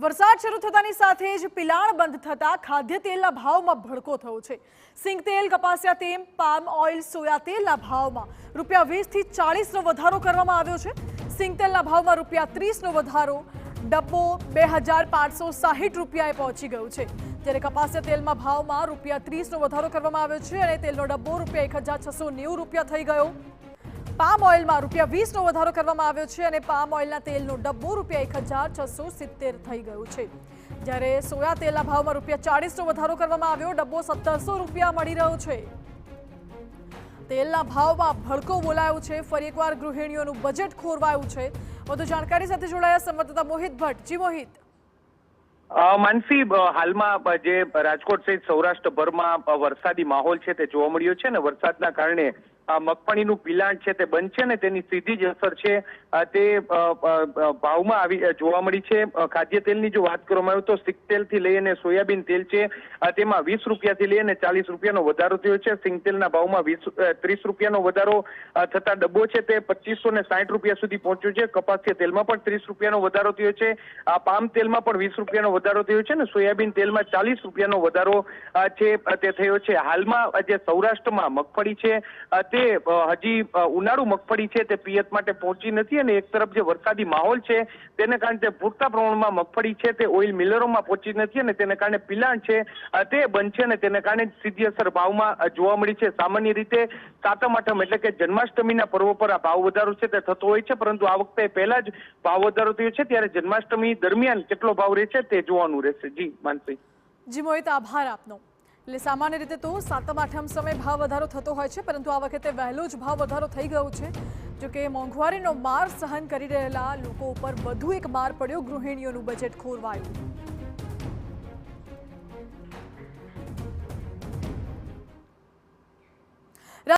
વરસાદ શરૂ થતાની સાથે જ પિલાણ બંધ થતા ખાદ્ય તેલના ભાવમાં ભડકો થયો છે। સિંગ તેલ, કપાસિયા તેલ, પામ ઓઇલ, સોયા તેલના ભાવમાં ₹20 થી 40નો વધારો કરવામાં આવ્યો છે। સિંગ તેલના ભાવમાં ₹30નો વધારો ડબ્બો ₹2560 પહોંચી ગયો છે, જ્યારે કપાસિયા તેલમાં ભાવમાં ₹30નો વધારો કરવામાં આવ્યો છે અને તેલનો ડબ્બો ₹1690 થઈ ગયો। પામ ઓઇલમાં ₹20નો વધારો કરવામાં આવ્યો છે અને પામ ઓઇલના તેલનો ડબ્બો ₹1670 થઈ ગયો છે, જ્યારે સોયા તેલના ભાવમાં ₹40નો વધારો કરવામાં આવ્યો, ડબ્બો ₹1700 મળી રહ્યો છે। તેલના ભાવમાં ભડકો બોલાયો છે। ફરી એકવાર ગૃહિણીઓનું બજેટ ખોરવાયું છે। વધુ જાણકારી સાથે જોડાયા સંવાદદાતા મોહિત ભટ્ટ। જી મોહિત। માનસી, હાલમાં જે રાજકોટ સહિત સૌરાષ્ટ્રભરમાં વરસાદી માહોલ છે તે જોવા મળ્યો છે ને વરસાદના કારણે મગફળીનું પિલાણ છે તે બંધ છે ને તેની સીધી જ અસર છે તે ભાવમાં આવી જોવા મળી છે। ખાદ્ય તેલની જો વાત કરવામાં આવે તો સિંગ તેલથી લઈ અને સોયાબીન તેલ છે તેમાં ₹20થી લઈ અને ₹40નો વધારો થયો છે। સિંગ તેલના ભાવમાં ₹30નો વધારો થતા ડબ્બો છે તે ₹2560 સુધી પહોંચ્યો છે। કપાસિયા તેલમાં પણ ₹30નો વધારો થયો છે। પામ તેલમાં પણ ₹20નો વધારો થયો છે ને સોયાબીન તેલમાં ₹40નો વધારો છે તે થયો છે। હાલમાં જે સૌરાષ્ટ્રમાં મગફળી છે તે હજી ઉનાળુ મગફળી છે તે પિયત માટે પહોંચી નથી અને એક તરફ જે વરસાદી માહોલ છે તેને કારણે પૂરતા પ્રમાણમાં મગફળી છે તે ઓઇલ મિલરોમાં પહોંચી નથી અને તેને કારણે પિલાણ છે તે બંધ છે અને તેને કારણે સીધી અસર ભાવમાં જોવા મળી છે। સામાન્ય રીતે સાતમ આઠમ એટલે કે જન્માષ્ટમીના પર્વ પર આ ભાવ વધારો છે તે થતો હોય છે, પરંતુ આ વખતે પહેલા જ ભાવ વધારો થયો છે, ત્યારે જન્માષ્ટમી દરમિયાન કેટલો ભાવ રહેશે તે જોવાનું રહેશે। જી માનસી। જી મોહિત, આભાર આપનો। એટલે સામાન્ય રીતે તો સાતમ આઠમ સમયે ભાવ વધારો થતો હોય છે, પરંતુ આ વખતે વહેલો જ ભાવ વધારો થઈ ગયો છે। જો કે મોંઘવારીનો માર સહન કરી રહેલા લોકો ઉપર વધુ એક માર પડ્યો, ગૃહિણીઓનું બજેટ ખોરવાયું।